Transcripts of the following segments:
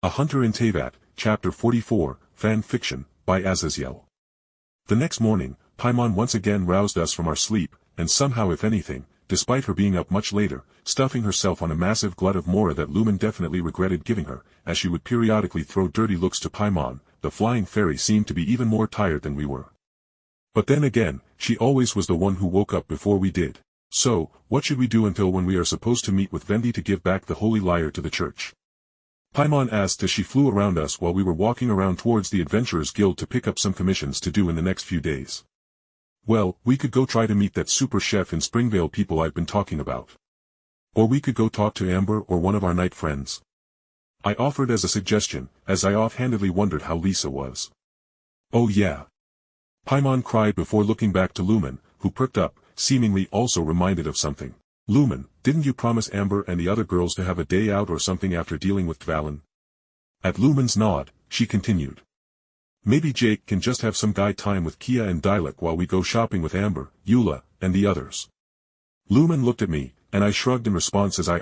A Hunter in Teyvat, Chapter 44, Fan Fiction, by Azazyel. The next morning, Paimon once again roused us from our sleep, and somehow if anything, despite her being up much later, stuffing herself on a massive glut of Mora that Lumine definitely regretted giving her, as she would periodically throw dirty looks to Paimon, the flying fairy seemed to be even more tired than we were. But then again, she always was the one who woke up before we did. So, what should we do until when we are supposed to meet with Vendi to give back the holy lyre to the church? Paimon asked as she flew around us while we were walking around towards the Adventurers Guild to pick up some commissions to do in the next few days. Well, we could go try to meet that super chef in Springvale people I've been talking about. Or we could go talk to Amber or one of our night friends. I offered as a suggestion, as I offhandedly wondered how Lisa was. Oh yeah. Paimon cried before looking back to Lumine, who perked up, seemingly also reminded of something. Lumine, didn't you promise Amber and the other girls to have a day out or something after dealing with Dvalin? At Lumine's nod, she continued. Maybe Jake can just have some guy time with Kia and Dilek while we go shopping with Amber, Eula, and the others. Lumine looked at me, and I shrugged in response as I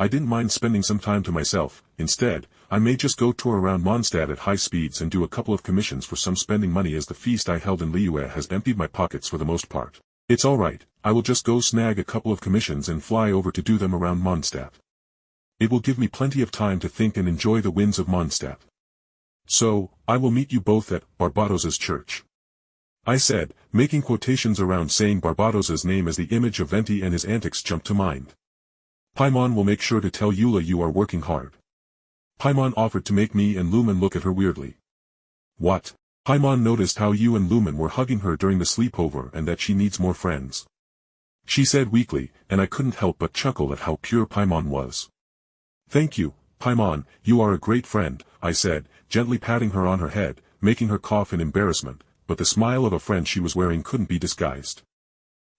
didn't mind spending some time to myself. Instead, I may just go tour around Mondstadt at high speeds and do a couple of commissions for some spending money as the feast I held in Liyue has emptied my pockets for the most part. It's alright, I will just go snag a couple of commissions and fly over to do them around Mondstadt. It will give me plenty of time to think and enjoy the winds of Mondstadt. So, I will meet you both at Barbados's church. I said, making quotations around saying Barbados's name as the image of Venti and his antics jumped to mind. Paimon will make sure to tell Eula you are working hard. Paimon offered to make me and Lumine look at her weirdly. What? Paimon noticed how you and Lumine were hugging her during the sleepover and that she needs more friends. She said weakly, and I couldn't help but chuckle at how pure Paimon was. Thank you, Paimon, you are a great friend, I said, gently patting her on her head, making her cough in embarrassment, but the smile of a friend she was wearing couldn't be disguised.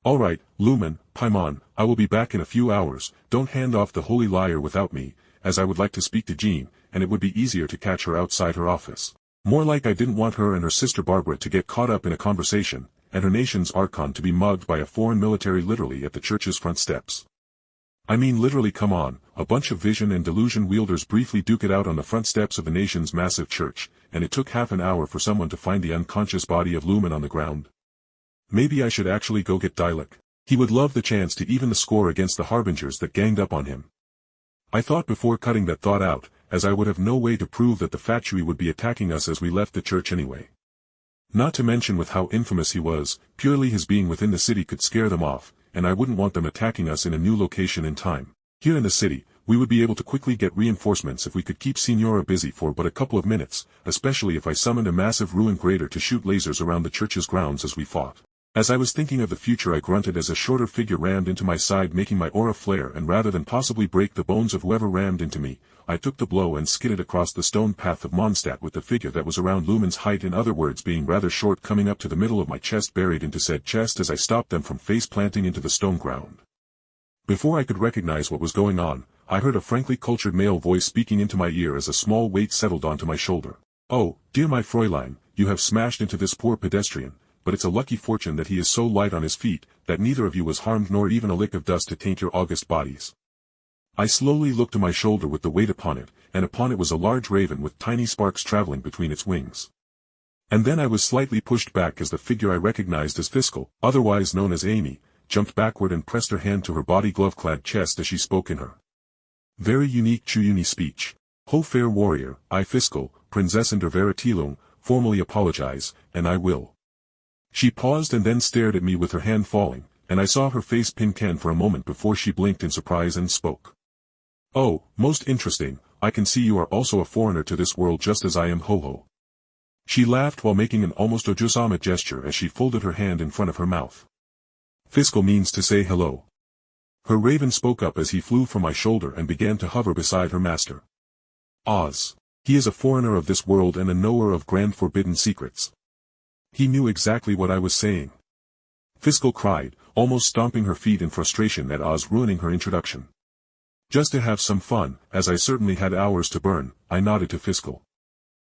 Alright, Lumine, Paimon, I will be back in a few hours, don't hand off the holy lyre without me, as I would like to speak to Jean, and it would be easier to catch her outside her office. More like I didn't want her and her sister Barbara to get caught up in a conversation, and her nation's Archon to be mugged by a foreign military literally at the church's front steps. I mean literally come on, a bunch of vision and delusion wielders briefly duke it out on the front steps of the nation's massive church, and it took half an hour for someone to find the unconscious body of Lumine on the ground. Maybe I should actually go get Dilek. He would love the chance to even the score against the harbingers that ganged up on him. I thought before cutting that thought out, as I would have no way to prove that the Fatui would be attacking us as we left the church anyway. Not to mention with how infamous he was, purely his being within the city could scare them off, and I wouldn't want them attacking us in a new location in time. Here in the city, we would be able to quickly get reinforcements if we could keep Signora busy for but a couple of minutes, especially if I summoned a massive ruin grader to shoot lasers around the church's grounds as we fought. As I was thinking of the future I grunted as a shorter figure rammed into my side making my aura flare, and rather than possibly break the bones of whoever rammed into me, I took the blow and skidded across the stone path of Mondstadt with the figure that was around Lumine's height, in other words being rather short, coming up to the middle of my chest, buried into said chest as I stopped them from face planting into the stone ground. Before I could recognize what was going on, I heard a frankly cultured male voice speaking into my ear as a small weight settled onto my shoulder. Oh, dear my Fräulein, you have smashed into this poor pedestrian, but it's a lucky fortune that he is so light on his feet, that neither of you was harmed nor even a lick of dust to taint your august bodies. I slowly looked to my shoulder with the weight upon it, and upon it was a large raven with tiny sparks traveling between its wings. And then I was slightly pushed back as the figure I recognized as Fiscal, otherwise known as Amy, jumped backward and pressed her hand to her body glove-clad chest as she spoke in her very unique Chuyuni speech. Ho fair warrior, I Fiscal, Princess der Veritelung, formally apologize, and I will. She paused and then stared at me with her hand falling, and I saw her face pinken for a moment before she blinked in surprise and spoke. Oh, most interesting, I can see you are also a foreigner to this world just as I am, ho-ho. She laughed while making an almost Ojusama gesture as she folded her hand in front of her mouth. Fiscal means to say hello. Her raven spoke up as he flew from my shoulder and began to hover beside her master. Oz. He is a foreigner of this world and a knower of grand forbidden secrets. He knew exactly what I was saying. Fiscal cried, almost stomping her feet in frustration at Oz ruining her introduction. Just to have some fun, as I certainly had hours to burn, I nodded to Fiscal.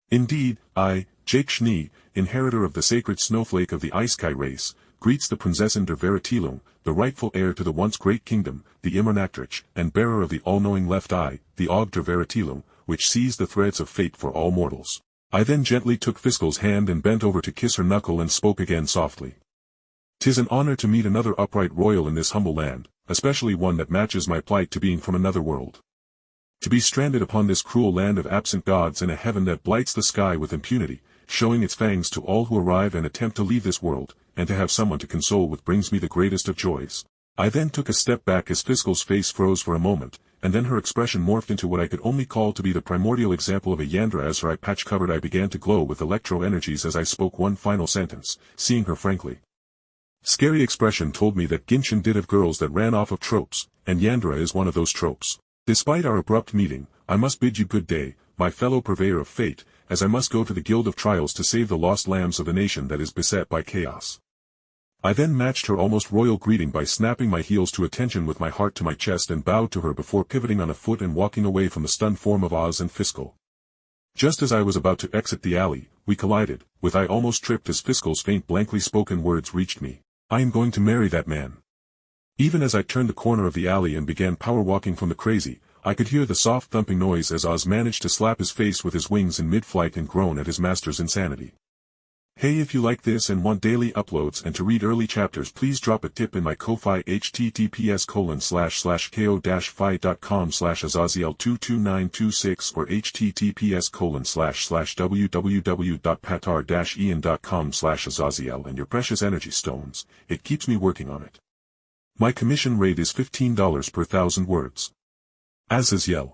Indeed, I, Jake Schnee, inheritor of the sacred snowflake of the Ice-Sky race, greets the Prinzessin der Veritelung, the rightful heir to the once great kingdom, the Immernachtreich, and bearer of the all-knowing left eye, the Aug der Veritelung, which sees the threads of fate for all mortals. I then gently took Fiscal's hand and bent over to kiss her knuckle and spoke again softly. "'Tis an honor to meet another upright royal in this humble land, especially one that matches my plight to being from another world. To be stranded upon this cruel land of absent gods in a heaven that blights the sky with impunity, showing its fangs to all who arrive and attempt to leave this world, and to have someone to console with brings me the greatest of joys." I then took a step back as Fiscal's face froze for a moment, and then her expression morphed into what I could only call to be the primordial example of a Yandra. As her eye patch covered, I began to glow with electro-energies as I spoke one final sentence, seeing her frankly. Scary expression told me that Genshin did have girls that ran off of tropes, and Yandra is one of those tropes. Despite our abrupt meeting, I must bid you good day, my fellow purveyor of fate, as I must go to the Guild of Trials to save the lost lambs of the nation that is beset by chaos. I then matched her almost royal greeting by snapping my heels to attention with my heart to my chest and bowed to her before pivoting on a foot and walking away from the stunned form of Oz and Fiscal. Just as I was about to exit the alley, we collided, with I almost tripped as Fiscal's faint blankly spoken words reached me. "I am going to marry that man." Even as I turned the corner of the alley and began power walking from the crazy, I could hear the soft thumping noise as Oz managed to slap his face with his wings in mid-flight and groan at his master's insanity. Hey, if you like this and want daily uploads and to read early chapters, please drop a tip in my Ko-Fi https://ko-fi.com/Azazyel22926 or https://www.patar-ian.com/Azazyel and your precious energy stones. It keeps me working on it. My commission rate is $15 per 1,000 words. Azazyel.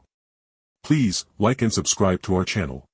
Please, like and subscribe to our channel.